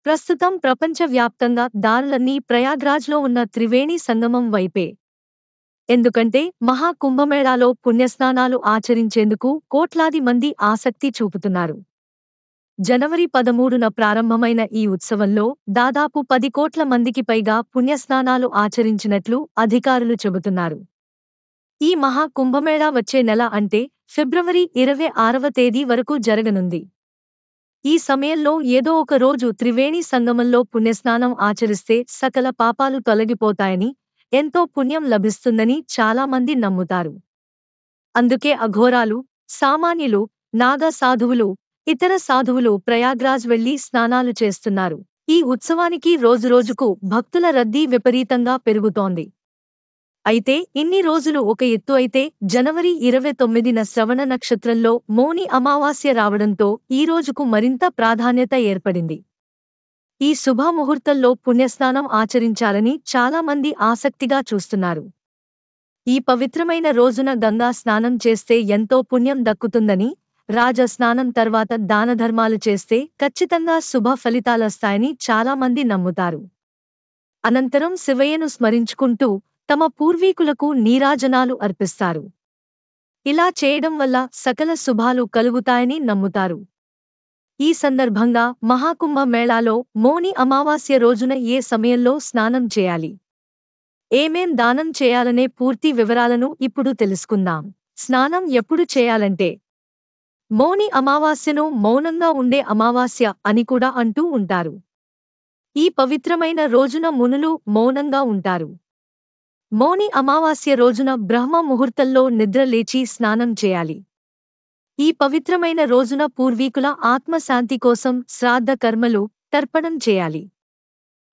ప్రస్తుతం ప్రపంచవ్యాప్తంగా దారులన్నీ ప్రయాగ్రాజ్లో ఉన్న త్రివేణి సంగమం వైపే. ఎందుకంటే మహాకుంభమేళాలో పుణ్యస్నానాలు ఆచరించేందుకు కోట్లాది మంది ఆసక్తి చూపుతున్నారు. జనవరి 13న ప్రారంభమైన ఈ ఉత్సవంలో దాదాపు 10 కోట్ల మందికి పైగా పుణ్యస్నానాలు ఆచరించినట్లు అధికారులు చెబుతున్నారు. ఈ మహా కుంభమేళా వచ్చే నెల అంటే ఫిబ్రవరి 26వ తేదీ వరకు జరగనుంది. ఈ సమయంలో ఏదో ఒక రోజు త్రివేణి సంగమంలో పుణ్యస్నానం ఆచరిస్తే సకల పాపాలు తొలగిపోతాయని, ఎంతో పుణ్యం లభిస్తుందని చాలా మంది నమ్ముతారు. అందుకే అఘోరాలు, సామాన్యులు, నాగా సాధువులు, ఇతర సాధువులు ప్రయాగ్రాజ్ వెళ్లి స్నానాలు చేస్తున్నారు. ఈ ఉత్సవానికి రోజురోజుకు భక్తుల రద్దీ విపరీతంగా పెరుగుతోంది. అయితే ఇన్ని రోజులు ఒక ఎత్తు అయితే జనవరి 29న శ్రవణ నక్షత్రంలో మౌని అమావాస్య రావడంతో ఈ రోజుకు మరింత ప్రాధాన్యత ఏర్పడింది. ఈ శుభముహూర్తంలో పుణ్యస్నానం ఆచరించాలని చాలా మంది ఆసక్తిగా చూస్తున్నారు. ఈ పవిత్రమైన రోజున గంగా స్నానం చేస్తే ఎంతో పుణ్యం దక్కుతుందని, రాజ స్నానం తర్వాత దానధర్మాలు చేస్తే ఖచ్చితంగా శుభ ఫలితాలొస్తాయని చాలా మంది నమ్ముతారు. అనంతరం శివయ్యను స్మరించుకుంటూ తమ పూర్వీకులకు నీరాజనాలు అర్పిస్తారు. ఇలా చేయడం వల్ల సకల శుభాలు కలుగుతాయని నమ్ముతారు. ఈ సందర్భంగా మహాకుంభ మేళాలో మౌని అమావాస్య రోజున ఏ సమయంలో స్నానం చేయాలి, ఏమేం దానం చేయాలనే పూర్తి వివరాలను ఇప్పుడు తెలుసుకుందాం. స్నానం ఎప్పుడు చేయాలంటే, మౌని అమావాస్యను మౌనంగా ఉండే అమావాస్య అని కూడా అంటూ ఉంటారు. ఈ పవిత్రమైన రోజున మునులు మౌనంగా ఉంటారు. మౌని అమావాస్య రోజున బ్రహ్మ ముహూర్తంలో నిద్ర లేచి స్నానం చేయాలి. ఈ పవిత్రమైన రోజున పూర్వీకుల ఆత్మశాంతి కోసం శ్రాద్ధ కర్మలు, తర్పణం చేయాలి.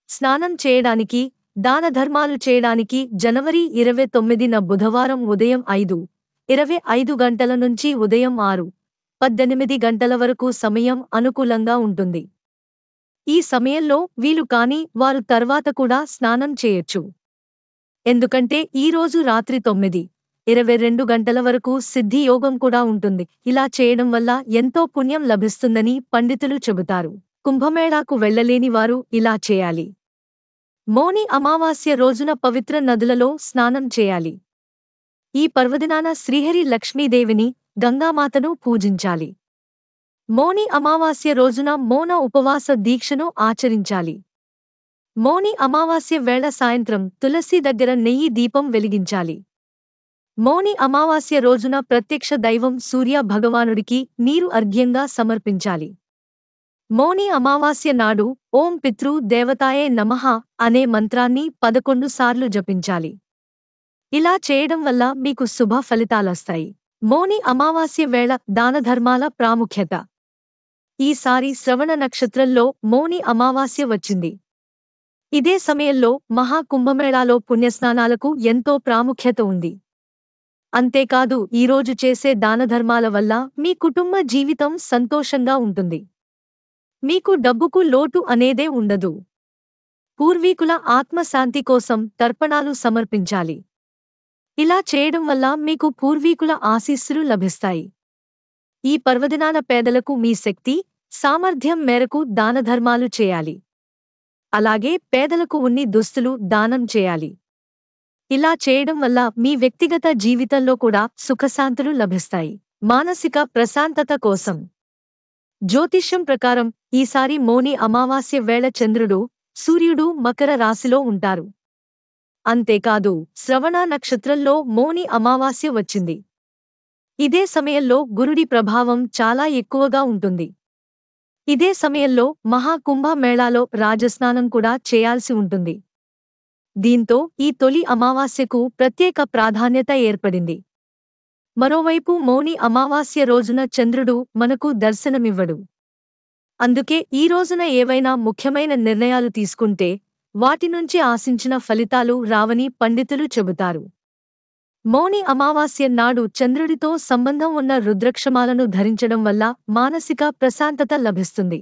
స్నానం చేయడానికి, దానధర్మాలు చేయడానికి జనవరి 29న బుధవారం ఉదయం 5:25 గంటల నుంచి ఉదయం 6:18 గంటల వరకు సమయం అనుకూలంగా ఉంటుంది. ఈ సమయంలో వీలు కాని వారు తర్వాత కూడా స్నానం చేయొచ్చు. ఎందుకంటే ఈ రోజు రాత్రి 9:22 గంటల వరకు సిద్ధి యోగం కూడా ఉంటుంది. ఇలా చేయడం వల్ల ఎంతో పుణ్యం లభిస్తుందని పండితులు చెబుతారు. కుంభమేళాకు వెళ్లలేని వారు ఇలా చేయాలి. మౌని అమావాస్య రోజున పవిత్ర నదులలో స్నానం చేయాలి. ఈ పర్వదినాన శ్రీహరి లక్ష్మీదేవిని, గంగామాతను పూజించాలి. మౌని అమావాస్య రోజున మౌన ఉపవాస దీక్షను ఆచరించాలి. మౌని అమావాస్య వేళ సాయంత్రం తులసి దగ్గర నెయ్యి దీపం వెలిగించాలి. మౌని అమావాస్య రోజున ప్రత్యక్ష దైవం సూర్య భగవానుడికి నీరు అర్ఘ్యంగా సమర్పించాలి. మౌని అమావాస్య నాడు ఓం పితృ దేవతాయే నమః అనే మంత్రాన్ని 11 సార్లు జపించాలి. ఇలా చేయడం వల్ల మీకు శుభ ఫలితాలొస్తాయి. మౌని అమావాస్య వేళ దానధర్మాల ప్రాముఖ్యత. ఈసారి శ్రవణ నక్షత్రంలో మౌని అమావాస్య వచ్చింది. ఇదే సమయంలో మహాకుంభమేళాలో పుణ్యస్నానాలకు ఎంతో ప్రాముఖ్యత ఉంది. అంతేకాదు ఈరోజు చేసే దానధర్మాల వల్ల మీ కుటుంబ జీవితం సంతోషంగా ఉంటుంది. మీకు డబ్బుకు లోటు అనేదే ఉండదు. పూర్వీకుల ఆత్మశాంతి కోసం తర్పణాలు సమర్పించాలి. ఇలా చేయడం వల్ల మీకు పూర్వీకుల ఆశీస్సులు లభిస్తాయి. ఈ పర్వదినాన పేదలకు మీ శక్తి, సామర్థ్యం మేరకు దానధర్మాలు చేయాలి. అలాగే పేదలకు ఉన్ని దుస్తులు దానం చేయాలి. ఇలా చేయడం వల్ల మీ వ్యక్తిగత జీవితంలో కూడా సుఖశాంతులు లభిస్తాయి. మానసిక ప్రశాంతత కోసం జ్యోతిష్యం ప్రకారం ఈసారి మౌని అమావాస్య వేళ చంద్రుడు, సూర్యుడు మకర రాశిలో ఉంటారు. అంతేకాదు శ్రవణ నక్షత్రంలో మౌని అమావాస్య వచ్చింది. ఇదే సమయంలో గురుడి ప్రభావం చాలా ఎక్కువగా ఉంటుంది. ఇదే సమయంలో మహాకుంభ మేళాలో రాజస్నానం కూడా చేయాల్సి ఉంటుంది. దీంతో ఈ తొలి అమావాస్యకు ప్రత్యేక ప్రాధాన్యత ఏర్పడింది. మరోవైపు మౌని అమావాస్య రోజున చంద్రుడు మనకు దర్శనమివ్వడు. అందుకే ఈ రోజున ఏవైనా ముఖ్యమైన నిర్ణయాలు తీసుకుంటే వాటి నుంచి ఆశించిన ఫలితాలు రావని పండితులు చెబుతారు. మౌని అమావాస్య నాడు చంద్రుడితో సంబంధం ఉన్న రుద్రాక్షమాలను ధరించడం వల్ల మానసిక ప్రశాంతత లభిస్తుంది.